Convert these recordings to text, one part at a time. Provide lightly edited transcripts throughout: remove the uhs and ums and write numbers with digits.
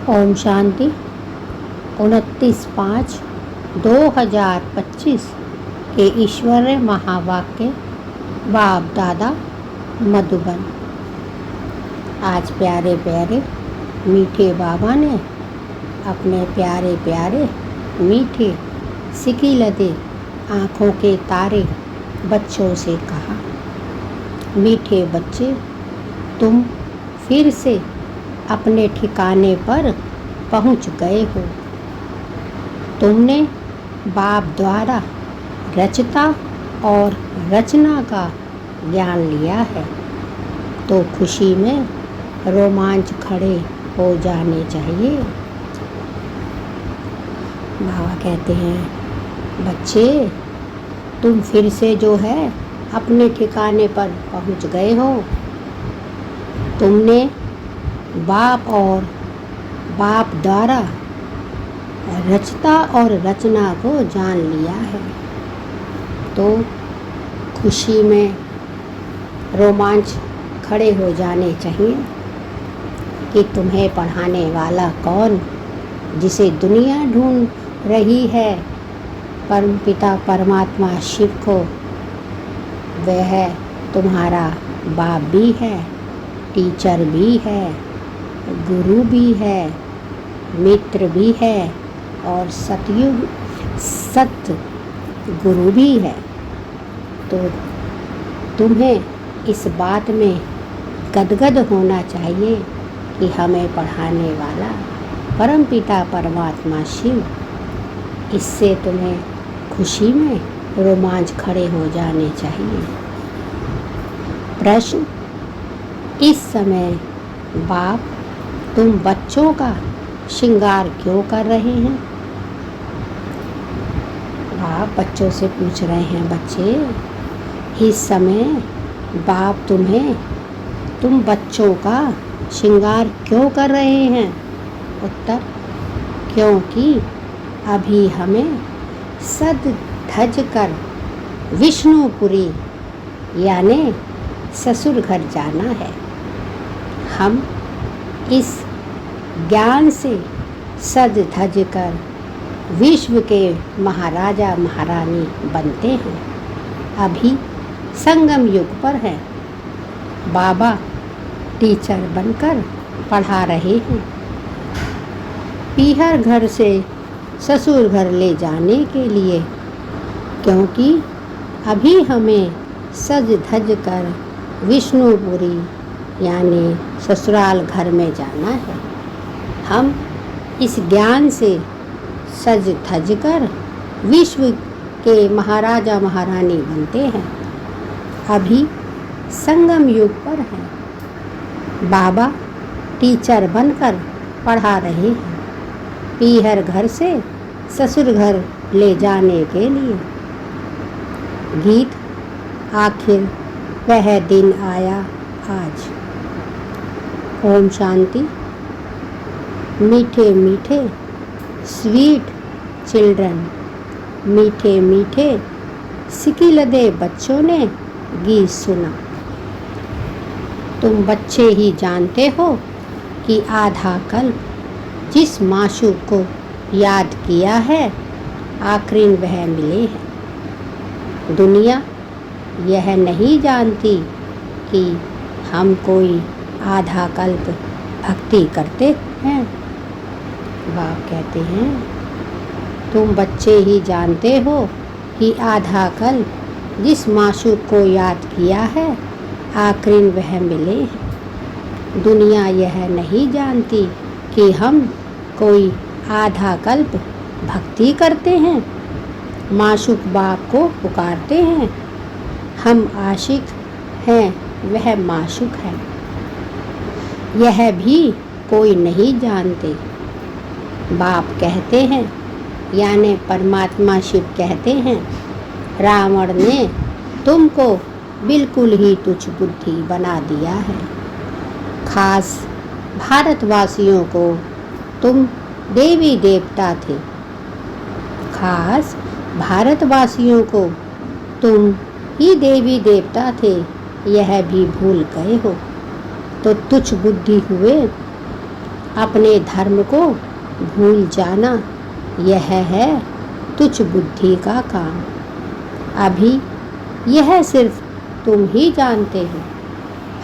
ओम शांति। 29/5/2025 के ईश्वरीय महावाक्य बाप दादा मधुबन। आज प्यारे प्यारे मीठे बाबा ने अपने प्यारे प्यारे मीठे सिकिलते आँखों के तारे बच्चों से कहा, मीठे बच्चे, तुम फिर से अपने ठिकाने पर पहुंच गए हो। तुमने बाप द्वारा रचता और रचना का ज्ञान लिया है, तो खुशी में रोमांच खड़े हो जाने चाहिए। बाबा कहते हैं, बच्चे, तुम फिर से जो है अपने ठिकाने पर पहुंच गए हो। तुमने बाप और बाप द्वारा रचता और रचना को जान लिया है, तो खुशी में रोमांच खड़े हो जाने चाहिए कि तुम्हें पढ़ाने वाला कौन, जिसे दुनिया ढूंढ रही है, परम पिता परमात्मा शिव को, वह तुम्हारा बाप भी है, टीचर भी है, गुरु भी है, मित्र भी है और सत्य गुरु भी है। तो तुम्हें इस बात में गदगद होना चाहिए कि हमें पढ़ाने वाला परमपिता परमात्मा शिव, इससे तुम्हें खुशी में रोमांच खड़े हो जाने चाहिए। प्रश्न, इस समय बाप तुम बच्चों का श्रृंगार क्यों कर रहे हैं? बाप बच्चों से पूछ रहे हैं, बच्चे, इस समय बाप तुम बच्चों का श्रृंगार क्यों कर रहे हैं? उत्तर, क्योंकि अभी हमें सज धज कर विष्णुपुरी यानी ससुर घर जाना है। हम इस ज्ञान से सज धज कर विश्व के महाराजा महारानी बनते हैं। अभी संगम युग पर है। बाबा टीचर बनकर पढ़ा रहे हैं। पीहर घर से ससुर घर ले जाने के लिए, क्योंकि अभी हमें सज धज कर विष्णुपुरी यानी ससुराल घर में जाना है। हम इस ज्ञान से सज धज कर विश्व के महाराजा महारानी बनते हैं। अभी संगम युग पर हैं। बाबा टीचर बनकर पढ़ा रहे हैं। पीहर घर से ससुर घर ले जाने के लिए। गीत, आखिर वह दिन आया आज। ओम शांति। मीठे मीठे स्वीट चिल्ड्रन, मीठे मीठे सिकिलदे बच्चों ने गीत सुना। तुम बच्चे ही जानते हो कि आधा कल्प जिस माशूक को याद किया है, आखिर वह मिले हैं। दुनिया यह नहीं जानती कि हम कोई आधा कल्प भक्ति करते हैं। बाप कहते हैं, तुम बच्चे ही जानते हो कि आधा कल्प जिस माशूक को याद किया है, आखिर वह मिले हैं। दुनिया यह नहीं जानती कि हम कोई आधा कल्प भक्ति करते हैं, माशूक बाप को पुकारते हैं। हम आशिक हैं, वह माशूक है, यह भी कोई नहीं जानते। बाप कहते हैं, यानी परमात्मा शिव कहते हैं, रावण ने तुमको बिल्कुल ही तुच्छ बुद्धि बना दिया है। खास भारतवासियों को तुम देवी देवता थे। खास भारतवासियों को तुम ही देवी देवता थे, यह भी भूल गए हो, तो तुच्छ बुद्धि हुए। अपने धर्म को भूल जाना यह है तुच्छ बुद्धि का काम। अभी यह सिर्फ तुम ही जानते हो।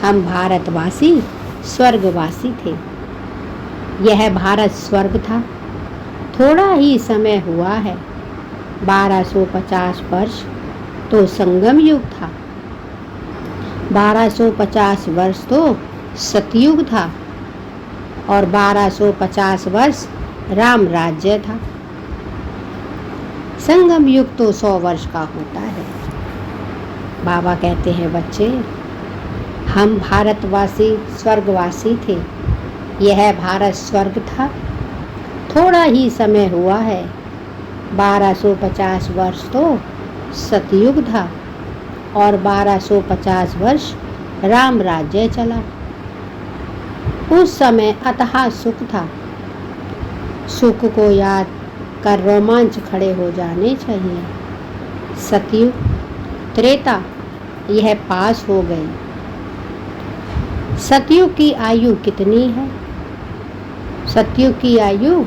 हम भारतवासी स्वर्गवासी थे। यह भारत स्वर्ग था। थोड़ा ही समय हुआ है। 1250 वर्ष तो संगम युग था। 1250 वर्ष तो सतयुग था और 1250 वर्ष राम राज्य था। संगम युग तो 100 वर्ष का होता है। बाबा कहते हैं, बच्चे, हम भारतवासी स्वर्गवासी थे। यह भारत स्वर्ग था। थोड़ा ही समय हुआ है। 1250 वर्ष तो सतयुग था और 1250 वर्ष राम राज्य चला। उस समय अथाह सुख था। सुख को याद कर रोमांच खड़े हो जाने चाहिए। सतयुग त्रेता यह पास हो गए। सतयुग की आयु कितनी है? सतयुग की आयु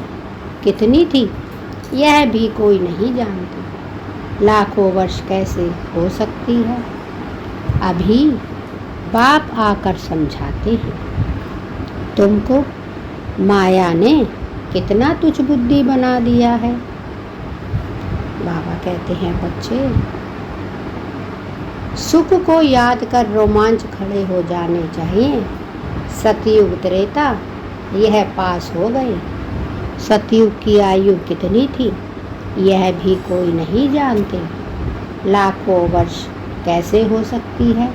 कितनी थी यह भी कोई नहीं जानता। लाखों वर्ष कैसे हो सकती है? अभी बाप आकर समझाते हैं। तुमको माया ने कितना तुच्छ बुद्धि बना दिया है। बाबा कहते हैं, बच्चे, सुख को याद कर रोमांच खड़े हो जाने चाहिए। सतयुग त्रेता यह पास हो गए। सतयुग की आयु कितनी थी यह भी कोई नहीं जानते। लाखों वर्ष कैसे हो सकती है?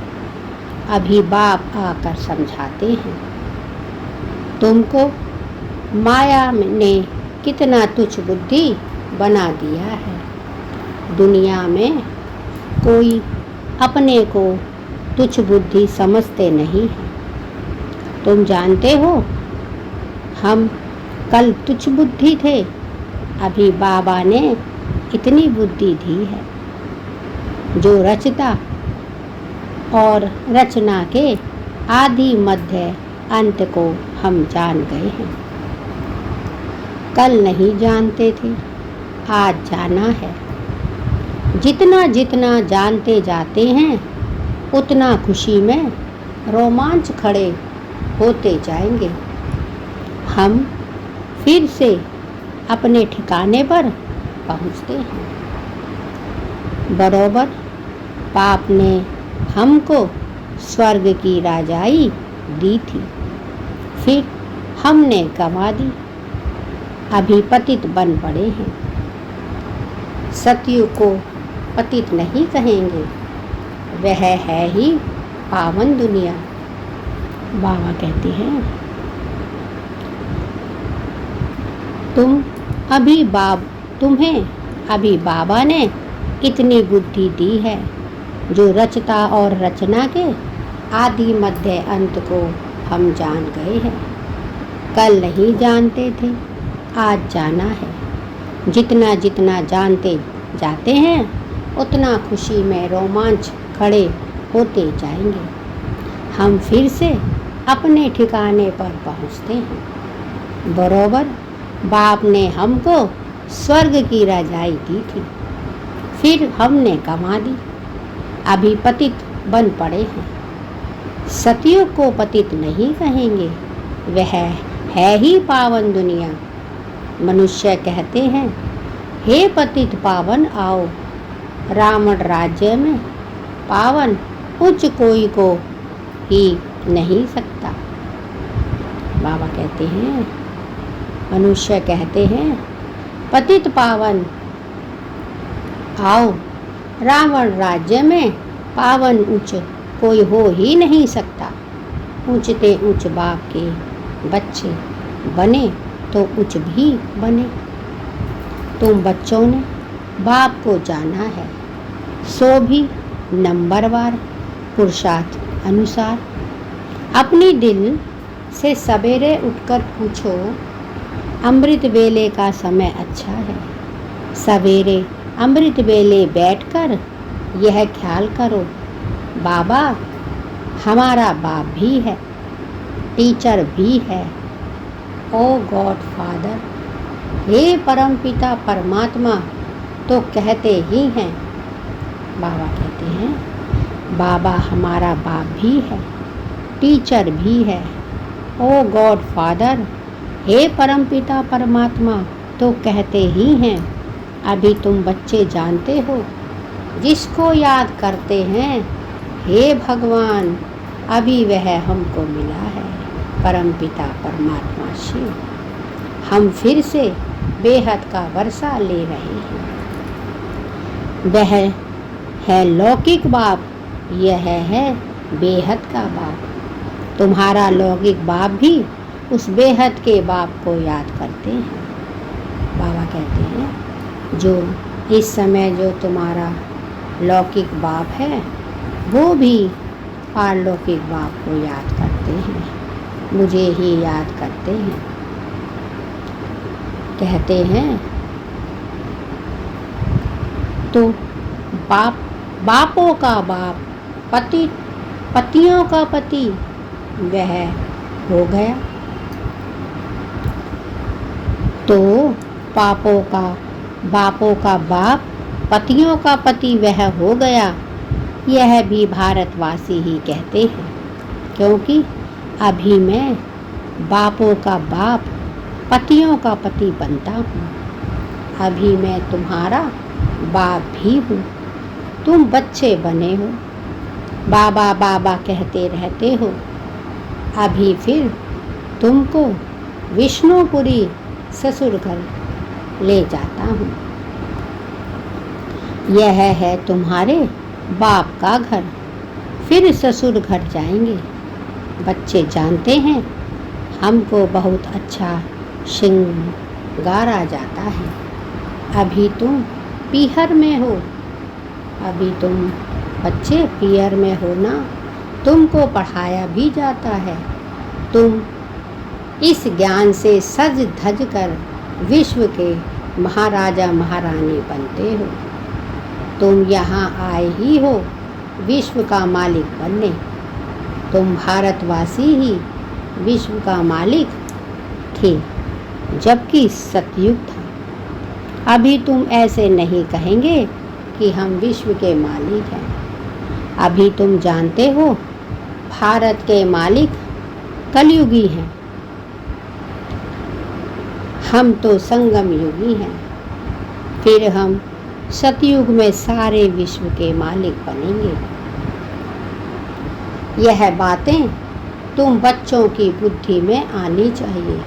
अभी बाप आकर समझाते हैं। तुमको माया ने कितना तुच्छ बुद्धि बना दिया है। दुनिया में कोई अपने को तुच्छ बुद्धि समझते नहीं है। तुम जानते हो, हम कल तुच्छ बुद्धि थे। अभी बाबा ने इतनी बुद्धि दी है। जो रचता और रचना के आदि मध्य अंत को हम जान गए हैं। कल नहीं जानते थे, आज जाना है। जितना जितना जानते जाते हैं उतना खुशी में रोमांच खड़े होते जाएंगे। हम फिर से अपने ठिकाने पर पहुंचते हैं। बरोबर पाप ने हमको स्वर्ग की राजाई दी थी, फिर हमने गंवा दी। अभी पतित बन पड़े हैं। सतयुग को पतित नहीं कहेंगे, वह है ही पावन दुनिया। बाबा कहते हैं, तुम्हें अभी बाबा ने इतनी बुद्धि दी है। जो रचता और रचना के आदि मध्य अंत को हम जान गए हैं। कल नहीं जानते थे, आज जाना है। जितना जितना जानते जाते हैं उतना खुशी में रोमांच खड़े होते जाएंगे। हम फिर से अपने ठिकाने पर पहुंचते हैं। बरोबर बाप ने हमको स्वर्ग की राजाई दी थी, फिर हमने गंवा दी। अभी पतित बन पड़े हैं। सतयुग को पतित नहीं कहेंगे, वह है ही पावन दुनिया। मनुष्य कहते हैं, हे पतित पावन आओ। रावण राज्य में पावन उच्च कोई को ही नहीं सकता। बाबा कहते हैं, मनुष्य कहते हैं, पतित पावन आओ। रावण राज्य में पावन उच्च कोई हो ही नहीं सकता। ऊंचते ऊंच बाप के बच्चे बने तो उच्च भी बने। तुम बच्चों ने बाप को जाना है, सो भी नंबरवार पुरुषार्थ अनुसार। अपनी दिल से सवेरे उठकर पूछो, अमृत वेले का समय अच्छा है। सवेरे अमृत वेले बैठकर यह ख्याल करो, बाबा हमारा बाप भी है, टीचर भी है, ओ गॉड फादर, हे परमपिता परमात्मा तो कहते ही हैं। बाबा कहते हैं, बाबा हमारा बाप भी है, टीचर भी है। ओ गॉड फादर, हे परमपिता परमात्मा तो कहते ही हैं। अभी तुम बच्चे जानते हो, जिसको याद करते हैं, हे भगवान अभी वह हमको मिला है, परमपिता परमात्मा शिव। हम फिर से बेहद का वर्षा ले रहे हैं। वह है लौकिक बाप, यह है बेहद का बाप। तुम्हारा लौकिक बाप भी उस बेहद के बाप को याद करते हैं। बाबा कहते हैं, जो इस समय जो तुम्हारा लौकिक बाप है, वो भी पारलौकिक बाप को याद करते हैं, मुझे ही याद करते हैं। कहते हैं तो बापों का बाप, पतियों का पति वह हो गया। तो बापों का बाप, पतियों का पति वह हो गया। यह भी भारतवासी ही कहते हैं, क्योंकि अभी मैं बापों का बाप, पतियों का पति बनता हूँ। अभी मैं तुम्हारा बाप भी हूँ, तुम बच्चे बने हो, बाबा बाबा कहते रहते हो। अभी फिर तुमको विष्णुपुरी ससुर घर ले जाता हूँ। यह है तुम्हारे बाप का घर, फिर ससुर घर जाएंगे। बच्चे जानते हैं, हमको बहुत अच्छा श्रृंगारा जाता है। अभी तुम पीहर में हो, अभी तुम बच्चे पीहर में हो ना, तुमको पढ़ाया भी जाता है। तुम इस ज्ञान से सज धज कर विश्व के महाराजा महारानी बनते हो। तुम यहाँ आए ही हो विश्व का मालिक बनने। तुम भारतवासी ही विश्व का मालिक थे, जबकि सतयुग था। अभी तुम ऐसे नहीं कहेंगे कि हम विश्व के मालिक हैं। अभी तुम जानते हो, भारत के मालिक कलयुगी हैं, हम तो संगम युगी हैं। फिर हम सतयुग में सारे विश्व के मालिक बनेंगे। यह बातें तुम बच्चों की बुद्धि में आनी चाहिए।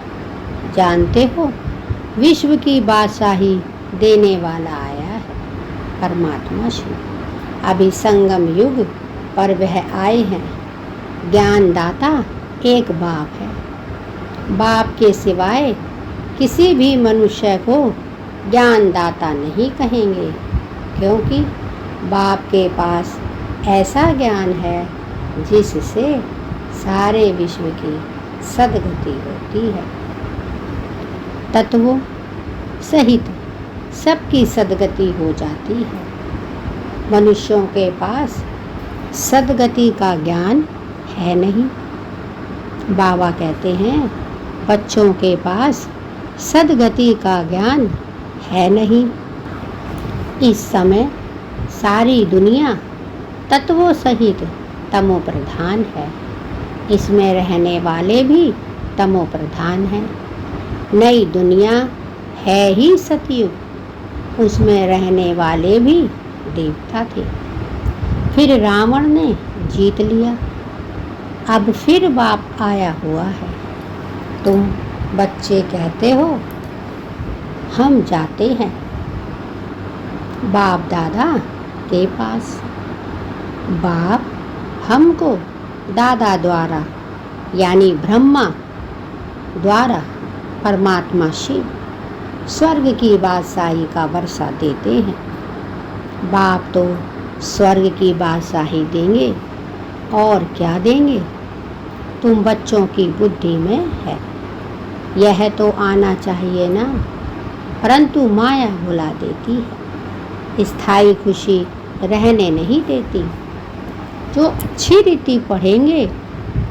जानते हो, विश्व की बादशाही देने वाला आया है, परमात्मा शिव। अभी संगम युग पर वह आए हैं। ज्ञानदाता एक बाप है। बाप के सिवाय किसी भी मनुष्य को ज्ञानदाता नहीं कहेंगे, क्योंकि बाप के पास ऐसा ज्ञान है जिससे सारे विश्व की सद्गति होती है। तत्वों सहित सबकी सद्गति हो जाती है। मनुष्यों के पास सद्गति का ज्ञान है नहीं। बाबा कहते हैं, बच्चों के पास सद्गति का ज्ञान है नहीं। इस समय सारी दुनिया तत्वों सहित तमो प्रधान है। इसमें रहने वाले भी तमो प्रधान हैं। नई दुनिया है ही सतयुग, उसमें रहने वाले भी देवता थे। फिर रावण ने जीत लिया, अब फिर बाप आया हुआ है। तुम बच्चे कहते हो, हम जाते हैं बाप दादा के पास। बाप हमको दादा द्वारा यानी ब्रह्मा द्वारा परमात्मा शिव स्वर्ग की बादशाही का वर्षा देते हैं। बाप तो स्वर्ग की बादशाही देंगे, और क्या देंगे? तुम बच्चों की बुद्धि में है, यह तो आना चाहिए ना, परंतु माया भुला देती है, स्थायी खुशी रहने नहीं देती। जो अच्छी रीति पढ़ेंगे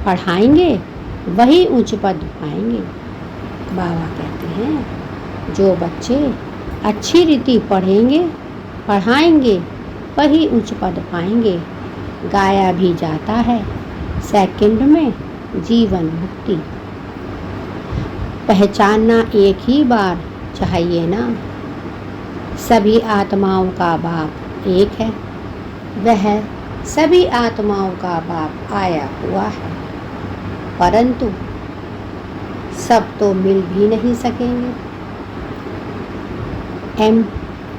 पढ़ाएंगे वही उच्च पद पाएंगे। बाबा कहते हैं जो बच्चे अच्छी रीति पढ़ेंगे पढ़ाएंगे वही उच्च पद पाएंगे। गाया भी जाता है सेकंड में जीवन मुक्ति। पहचानना एक ही बार चाहिए ना, सभी आत्माओं का बाप एक है। वह सभी आत्माओं का बाप आया हुआ है, परंतु सब तो मिल भी नहीं सकेंगे।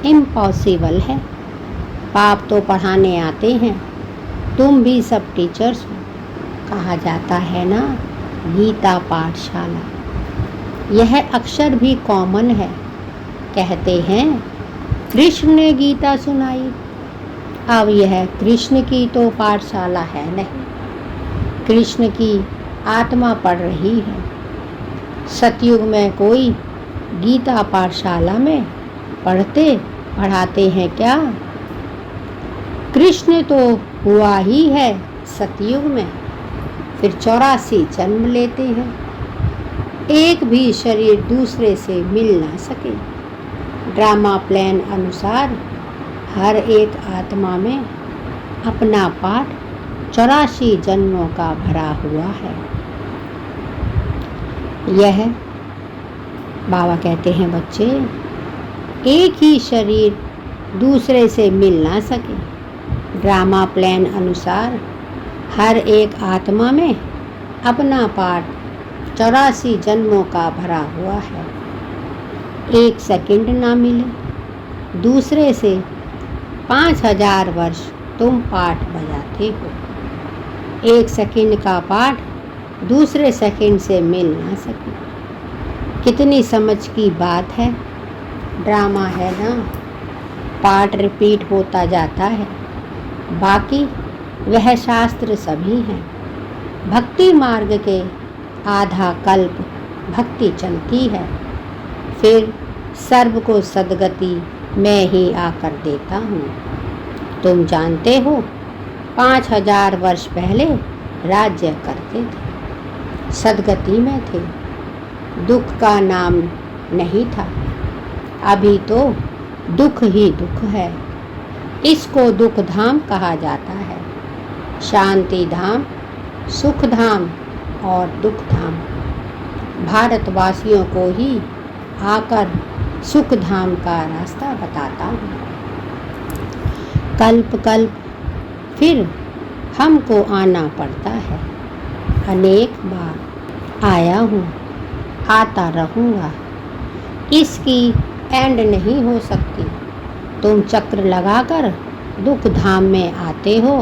इम्पॉसिबल है। बाप तो पढ़ाने आते हैं, तुम भी सब टीचर्स हो। कहा जाता है ना गीता पाठशाला, यह अक्षर भी कॉमन है। कहते हैं कृष्ण ने गीता सुनाई, अब यह कृष्ण की तो पाठशाला है नहीं, कृष्ण की आत्मा पढ़ रही है। सतयुग में कोई गीता पाठशाला में पढ़ाते हैं क्या? कृष्ण तो हुआ ही है सतयुग में, फिर 84 जन्म लेते हैं, एक भी शरीर दूसरे से मिल ना सके। ड्रामा प्लान अनुसार हर एक आत्मा में अपना पाठ 84 जन्मों का भरा हुआ है। यह बाबा कहते हैं बच्चे एक ही शरीर दूसरे से मिल ना सके। ड्रामा प्लान अनुसार हर एक आत्मा में अपना पाठ 84 जन्मों का भरा हुआ है। एक सेकंड ना मिले दूसरे से 5000 वर्ष तुम पाठ बजाते हो। एक सेकंड का पाठ दूसरे सेकंड से मिल ना सके। कितनी समझ की बात है। ड्रामा है ना, पाठ रिपीट होता जाता है, बाकी वह शास्त्र सभी हैं। भक्ति मार्ग के आधा कल्प भक्ति चलती है, फिर सर्व को सदगति मैं ही आकर देता हूँ। तुम जानते हो 5000 वर्ष पहले राज्य करते थे, सदगति में थे, दुख का नाम नहीं था। अभी तो दुख ही दुख है, इसको दुख धाम कहा जाता है। शांति धाम, सुख धाम और दुख धाम। भारतवासियों को ही आकर सुख धाम का रास्ता बताता हूँ। कल्प कल्प फिर हमको आना पड़ता है। अनेक बार आया हूँ, आता रहूँगा, इसकी एंड नहीं हो सकती। तुम चक्र लगाकर दुख धाम में आते हो,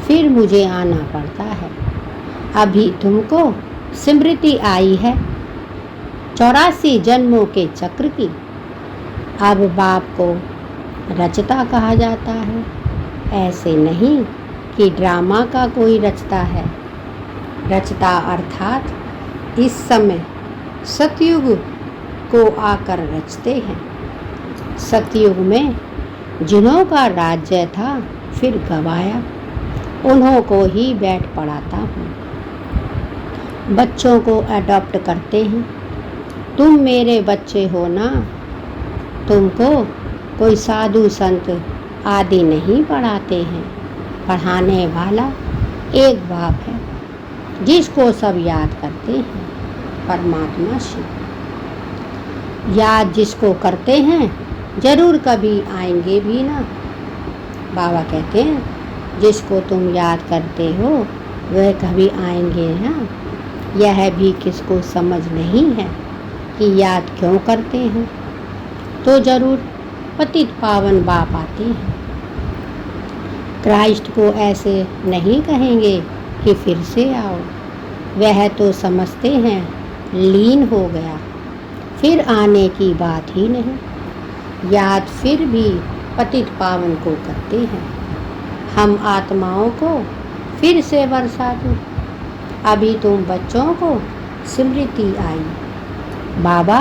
फिर मुझे आना पड़ता है। अभी तुमको स्मृति आई है 84 जन्मों के चक्र की। अब बाप को रचता कहा जाता है, ऐसे नहीं कि ड्रामा का कोई रचता है। रचता अर्थात इस समय सतयुग को आकर रचते हैं। सतयुग में जिन्हों का राज्य था फिर गवाया, उन्हों को ही बैठ पढ़ाता हूँ। बच्चों को अडॉप्ट करते हैं। तुम मेरे बच्चे हो ना, तुमको कोई साधु संत आदि नहीं पढ़ाते हैं। पढ़ाने वाला एक बाप है जिसको सब याद करते हैं, परमात्मा शिव। याद जिसको करते हैं जरूर कभी आएंगे भी ना। बाबा कहते हैं जिसको तुम याद करते हो वह कभी आएंगे ना। यह भी किसको समझ नहीं है कि याद क्यों करते हैं, तो जरूर पतित पावन बाप आते हैं। क्राइस्ट को ऐसे नहीं कहेंगे कि फिर से आओ, वह तो समझते हैं लीन हो गया, फिर आने की बात ही नहीं। याद फिर भी पतित पावन को करते हैं। हम आत्माओं को फिर से वर्षा दो। अभी तुम बच्चों को स्मृति आई, बाबा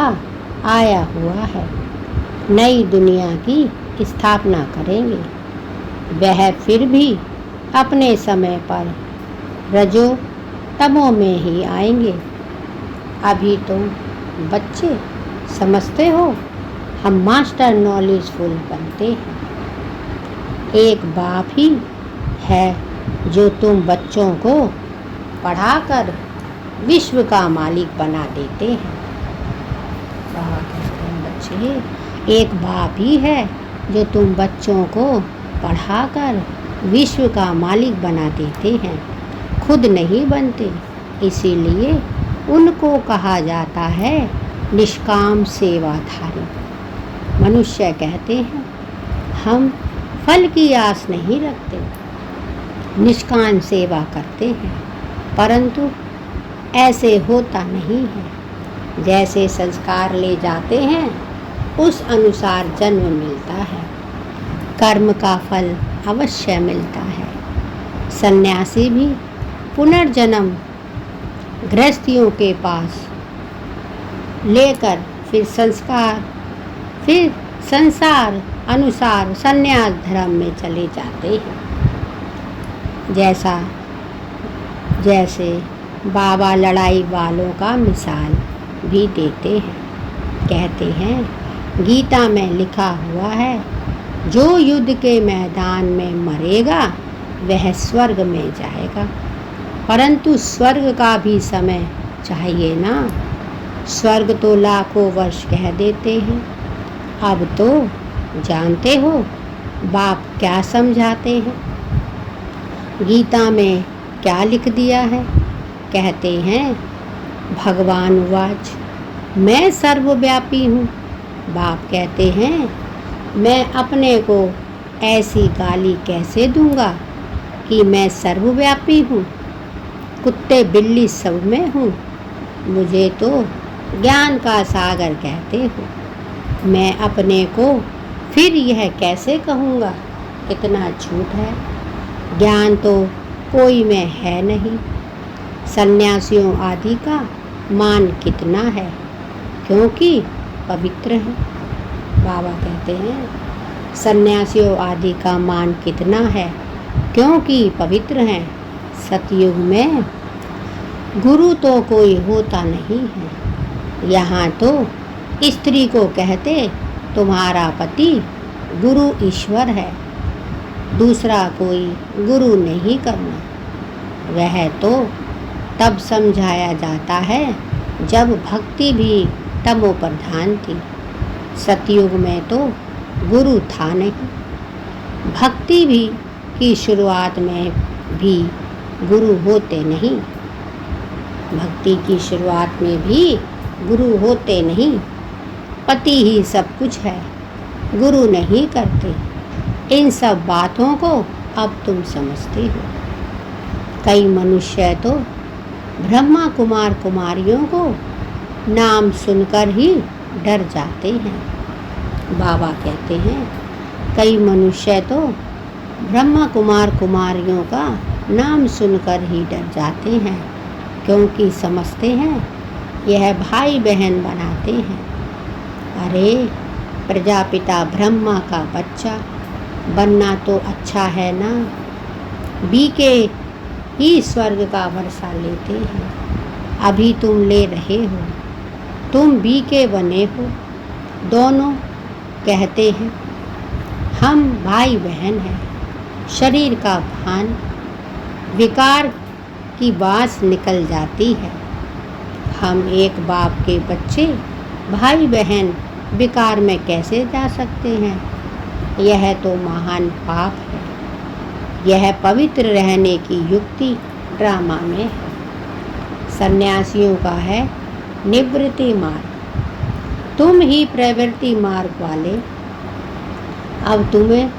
आया हुआ है, नई दुनिया की स्थापना करेंगे। वह फिर भी अपने समय पर रजो तमो में ही आएंगे। अभी तुम बच्चे समझते हो हम मास्टर नॉलेजफुल बनते हैं। एक बाप ही है जो तुम बच्चों को पढ़ाकर विश्व का मालिक बना देते हैं। बाबा कहते हैं बच्चे, एक बाप ही है जो तुम बच्चों को पढ़ाकर विश्व का मालिक बना देते हैं, खुद नहीं बनते। इसीलिए उनको कहा जाता है निष्काम सेवाधारी। मनुष्य कहते हैं हम फल की आस नहीं रखते, निष्काम सेवा करते हैं, परंतु ऐसे होता नहीं है। जैसे संस्कार ले जाते हैं उस अनुसार जन्म मिलता है, कर्म का फल अवश्य मिलता है। सन्यासी भी पुनर्जन्म गृहस्थियों के पास लेकर फिर संसार अनुसार सन्यास धर्म में चले जाते हैं। जैसे बाबा लड़ाई वालों का मिसाल भी देते हैं। कहते हैं गीता में लिखा हुआ है जो युद्ध के मैदान में मरेगा वह स्वर्ग में जाएगा, परंतु स्वर्ग का भी समय चाहिए ना। स्वर्ग तो लाखों वर्ष कह देते हैं। अब तो जानते हो बाप क्या समझाते हैं, गीता में क्या लिख दिया है। कहते हैं भगवान वाच मैं सर्वव्यापी हूँ। बाप कहते हैं मैं अपने को ऐसी गाली कैसे दूंगा कि मैं सर्वव्यापी हूँ, कुत्ते बिल्ली सब में हूँ। मुझे तो ज्ञान का सागर कहते हो, मैं अपने को फिर यह कैसे कहूँगा, कितना झूठ है। ज्ञान तो कोई में है नहीं। सन्यासियों आदि का मान कितना है, क्योंकि पवित्र है। बाबा कहते हैं सन्यासियों आदि का मान कितना है, क्योंकि पवित्र हैं। सतयुग में गुरु तो कोई होता नहीं है। यहाँ तो स्त्री को कहते तुम्हारा पति गुरु ईश्वर है, दूसरा कोई गुरु नहीं करना। वह तो तब समझाया जाता है जब भक्ति भी तमो प्रधान थी। सतयुग में तो गुरु था नहीं। भक्ति भी की शुरुआत में भी गुरु होते नहीं। भक्ति की शुरुआत में भी गुरु होते नहीं। पति ही सब कुछ है, गुरु नहीं करते। इन सब बातों को अब तुम समझते हो। कई मनुष्य तो ब्रह्मा कुमार कुमारियों को नाम सुनकर ही डर जाते हैं। बाबा कहते हैं कई मनुष्य तो ब्रह्मा कुमार कुमारियों का नाम सुनकर ही डर जाते हैं, क्योंकि समझते हैं यह भाई बहन बनाते हैं। अरे प्रजापिता ब्रह्मा का बच्चा बनना तो अच्छा है ना। बीके ही स्वर्ग का वर्षा लेते हैं। अभी तुम ले रहे हो, तुम बीके बने हो। दोनों कहते हैं हम भाई बहन हैं। शरीर का भान विकार की बाँस निकल जाती है। हम एक बाप के बच्चे भाई बहन विकार में कैसे जा सकते हैं। यह तो महान पाप है। यह पवित्र रहने की युक्ति ड्रामा में है। सन्यासियों का है निवृत्ति मार्ग, तुम ही प्रवृत्ति मार्ग वाले। अब तुम्हें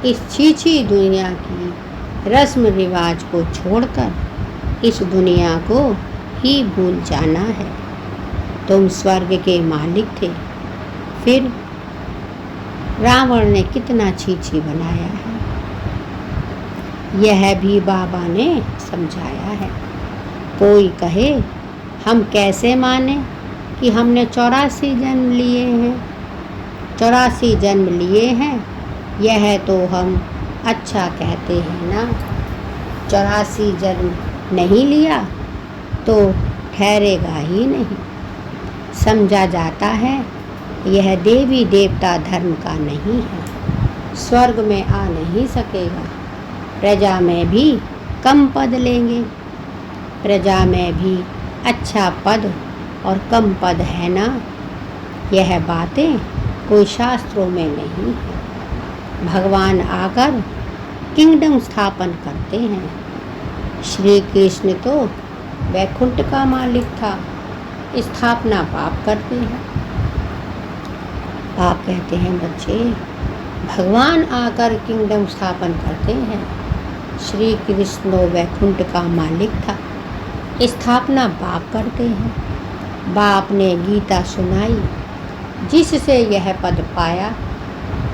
इस छीछी दुनिया की रस्म रिवाज को छोड़कर इस दुनिया को ही भूल जाना है। तुम स्वर्ग के मालिक थे, फिर रावण ने कितना छीछी बनाया है। यह भी बाबा ने समझाया है। कोई कहे हम कैसे माने कि हमने 84 जन्म लिए हैं। 84 जन्म लिए हैं, यह तो हम अच्छा कहते हैं ना। 84 जन्म नहीं लिया तो ठहरेगा ही नहीं। समझा जाता है यह देवी देवता धर्म का नहीं है। स्वर्ग में आ नहीं सकेगा, प्रजा में भी कम पद लेंगे। प्रजा में भी अच्छा पद और कम पद है ना, यह बातें कोई शास्त्रों में नहीं है। भगवान आकर किंगडम स्थापन करते हैं। श्री कृष्ण तो वैकुंठ का मालिक था, स्थापना बाप करते हैं। बाप कहते हैं बच्चे, भगवान आकर किंगडम स्थापन करते हैं। श्री कृष्ण वैकुंठ का मालिक था, स्थापना बाप करते हैं। बाप ने गीता सुनाई, जिससे यह पद पाया।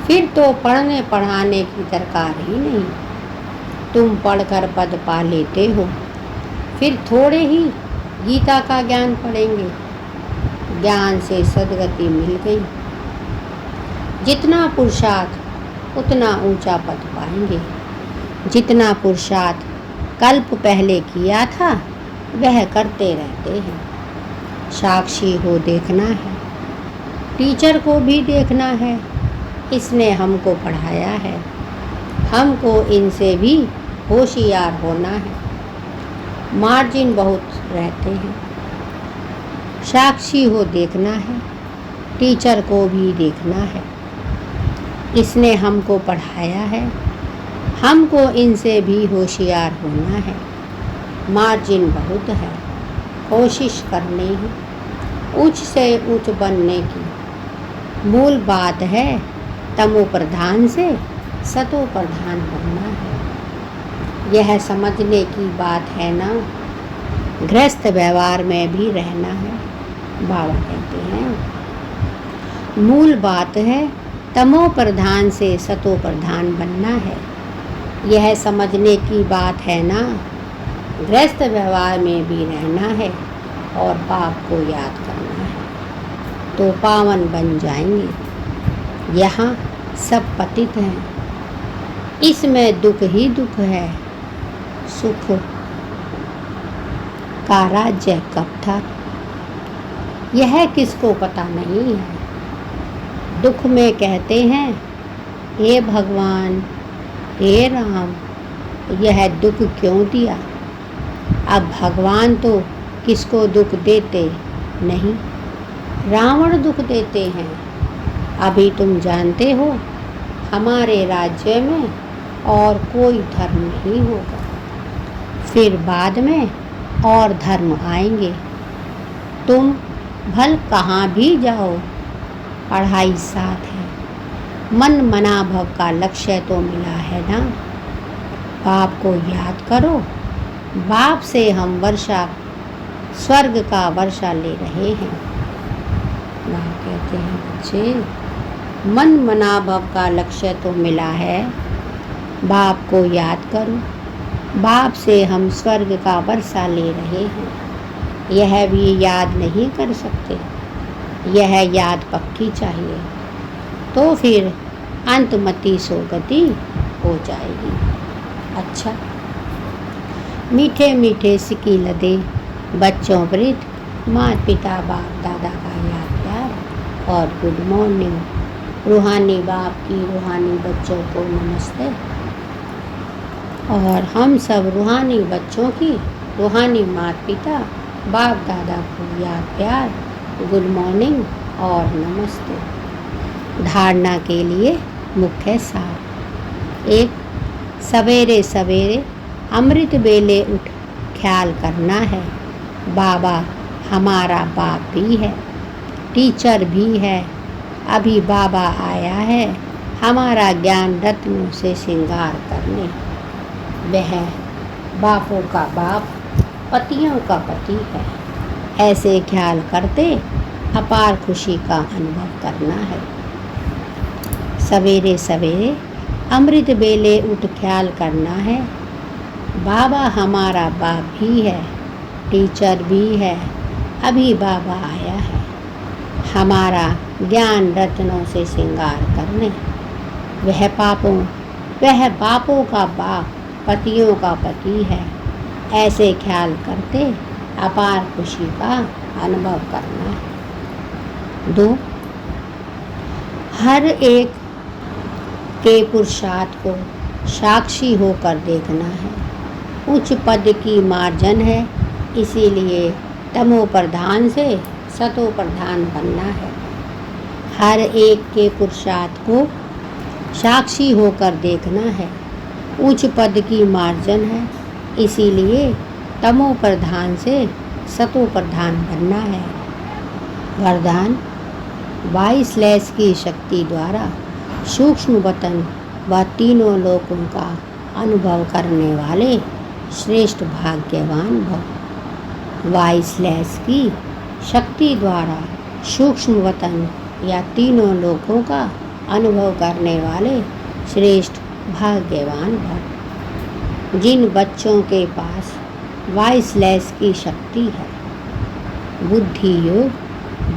फिर तो पढ़ने पढ़ाने की दरकार ही नहीं। तुम पढ़कर पद पा लेते हो, फिर थोड़े ही गीता का ज्ञान पढ़ेंगे। ज्ञान से सद्गति मिल गई। जितना पुरुषार्थ उतना ऊंचा पद पाएंगे। जितना पुरुषार्थ कल्प पहले किया था वह करते रहते हैं। साक्षी हो देखना है, टीचर को भी देखना है। इसने हमको पढ़ाया है, हमको इनसे भी होशियार होना है। मार्जिन बहुत रहते हैं। साक्षी हो देखना है, टीचर को भी देखना है। इसने हमको पढ़ाया है, हमको इनसे भी होशियार होना है। मार्जिन बहुत है, कोशिश करनी है ऊंच से ऊंच बनने की। मूल बात है तमो प्रधान से सतो प्रधान बनना है। यह समझने की बात है ना, गृहस्थ व्यवहार में भी रहना है। बाबा कहते हैं मूल बात है तमो प्रधान से सतो प्रधान बनना है। यह समझने की बात है ना, गृहस्थ व्यवहार में भी रहना है और बाप को याद करना है, तो पावन बन जाएंगे। यहाँ सब पतित हैं, इसमें दुख ही दुख है। सुख का राज्य कब था यह किसको पता नहीं है। दुख में कहते हैं हे भगवान, हे राम, यह दुख क्यों दिया। अब भगवान तो किसको दुख देते नहीं, रावण दुख देते हैं। अभी तुम जानते हो हमारे राज्य में और कोई धर्म नहीं होगा, फिर बाद में और धर्म आएंगे। तुम भल कहाँ भी जाओ, पढ़ाई साथ है। मन मना भव का लक्ष्य तो मिला है ना। बाप को याद करो, बाप से हम वर्षा स्वर्ग का वर्षा ले रहे हैं। बाप कहते हैं बच्चे, मन मना भव का लक्ष्य तो मिला है, बाप को याद करो। बाप से हम स्वर्ग का वर्षा ले रहे हैं। यह भी याद नहीं कर सकते, यह याद पक्की चाहिए, तो फिर अंतमति सोगति हो जाएगी। अच्छा, मीठे मीठे सिकी लदे बच्चों वृद्ध, माता पिता बाप दादा का याद प्यार और गुड मॉर्निंग। रूहानी बाप की रूहानी बच्चों को नमस्ते। और हम सब रूहानी बच्चों की रूहानी माता पिता बाप दादा को याद प्यार, गुड मॉर्निंग और नमस्ते। धारणा के लिए मुख्य सार। एक, सवेरे सवेरे अमृत बेले उठ ख्याल करना है। बाबा हमारा बाप भी है, टीचर भी है। अभी बाबा आया है हमारा ज्ञान रत्नों से श्रृंगार करने। वह बापों का बाप, पतियों का पति है। ऐसे ख्याल करते अपार खुशी का अनुभव करना है। सवेरे सवेरे अमृत बेले उठ ख्याल करना है। बाबा हमारा बाप भी है, टीचर भी है। अभी बाबा आया है हमारा ज्ञान रत्नों से श्रृंगार करने। वह बापों का बाप, पतियों का पति है। ऐसे ख्याल करते अपार खुशी का अनुभव करना है। 2. हर एक के पुरुषार्थ को साक्षी होकर देखना है। उच्च पद की मार्जन है, इसीलिए तमो प्रधान से सतो प्रधान बनना है। हर एक के पुरुषार्थ को साक्षी होकर देखना है। उच्च पद की मार्जन है, इसीलिए तमो प्रधान से सतो प्रधान बनना है। वरदान: 22 लैस की शक्ति द्वारा सूक्ष्म वतन व तीनों लोकों का अनुभव करने वाले श्रेष्ठ भाग्यवान भव। 22 लैस की शक्ति द्वारा सूक्ष्म वतन या तीनों लोकों का अनुभव करने वाले श्रेष्ठ भाग्यवान भव। जिन बच्चों के पास 22 लैस की शक्ति है, बुद्धि योग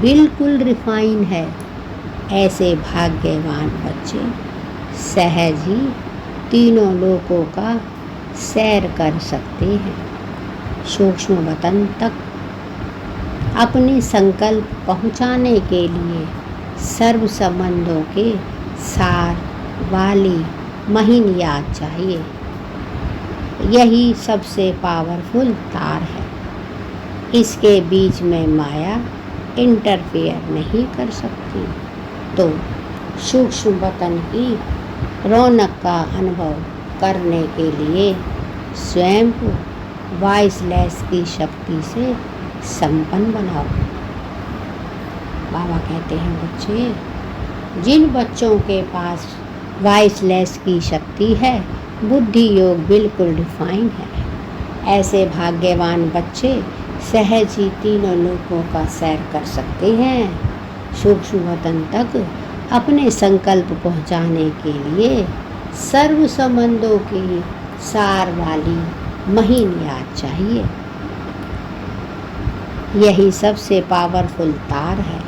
बिल्कुल रिफाइन है, ऐसे भाग्यवान बच्चे सहज ही तीनों लोकों का सैर कर सकते हैं। सूक्ष्म वतन तक अपने संकल्प पहुंचाने के लिए सर्व संबंधों के सार वाली महीन याद चाहिए। यही सबसे पावरफुल तार है। इसके बीच में माया इंटरफेयर नहीं कर सकती। तो सूक्ष्म वतन की रौनक का अनुभव करने के लिए स्वयं को 22 लैस की शक्ति से संपन्न बनाओ। बाबा कहते हैं, बच्चे, जिन बच्चों के पास 22 लैस की शक्ति है, बुद्धि योग बिल्कुल डिफाइन है, ऐसे भाग्यवान बच्चे सहज ही तीनों लोकों का सैर कर सकते हैं। सूक्ष्म वतन तक अपने संकल्प पहुंचाने के लिए सर्व संबंधों की सार वाली महीन याद चाहिए। यही सबसे पावरफुल तार है।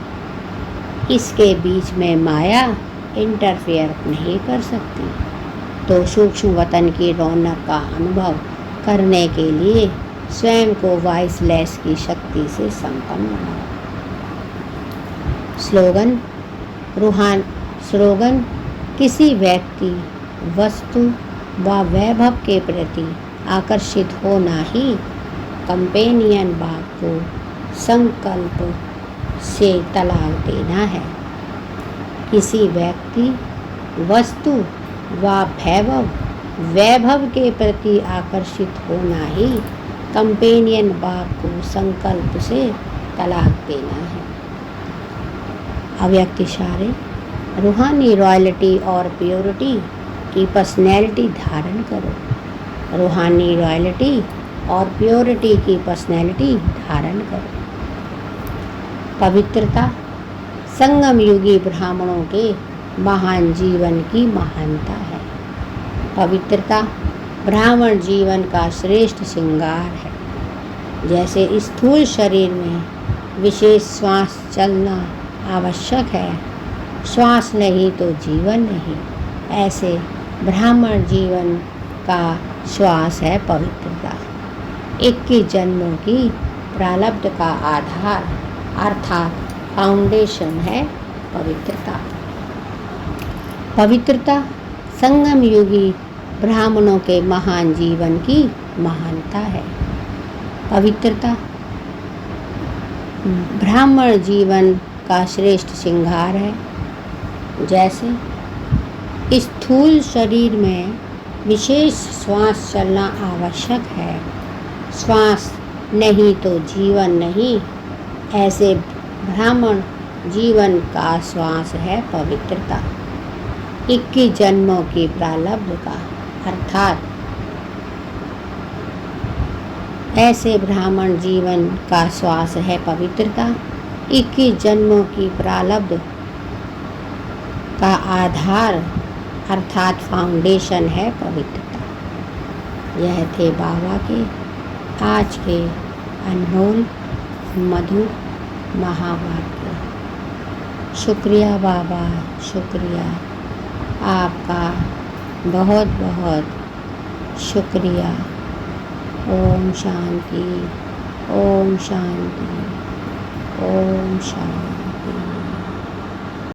इसके बीच में माया इंटरफेयर नहीं कर सकती। तो सूक्ष्म वतन की रौनक का अनुभव करने के लिए स्वयं को 22 लैस की शक्ति से संपन्न बनाओ। स्लोगन: किसी व्यक्ति, वस्तु व वैभव के प्रति आकर्षित होना ही कंपेनियन बाग को संकल्प से तलाक देना है। किसी व्यक्ति, वस्तु व वैभव के प्रति आकर्षित होना ही कंपेनियन बाग को संकल्प से तलाक देना है। अव्यक्त इशारे: रूहानी रॉयल्टी और प्योरिटी की पर्सनैलिटी धारण करो। रूहानी रॉयल्टी और प्योरिटी की पर्सनैलिटी धारण करो। पवित्रता: संगम युगी ब्राह्मणों के महान जीवन की महानता है। पवित्रता ब्राह्मण जीवन का श्रेष्ठ श्रृंगार है। जैसे स्थूल शरीर में विशेष श्वास चलना आवश्यक है, श्वास नहीं तो जीवन नहीं, ऐसे ब्राह्मण जीवन का श्वास है पवित्रता। 21 जन्मों की प्रारब्ध का आधार अर्थात फाउंडेशन है पवित्रता। पवित्रता संगम युगी ब्राह्मणों के महान जीवन की महानता है। पवित्रता ब्राह्मण जीवन का श्रेष्ठ श्रृंगार है। जैसे स्थूल शरीर में विशेष श्वास चलना आवश्यक है, श्वास नहीं तो जीवन नहीं, ऐसे ब्राह्मण जीवन का श्वास है पवित्रता। 21 जन्मों की प्रारब्ध का अर्थात ऐसे ब्राह्मण जीवन का श्वास है पवित्रता। 21 जन्मों की प्रारब्ध का आधार अर्थात फाउंडेशन है पवित्रता। यह थे बाबा के आज के अनमोल मधुर महावाक्य। शुक्रिया बाबा, शुक्रिया आपका, बहुत बहुत शुक्रिया। ओम शांति, ओम शांति, ओम शांति।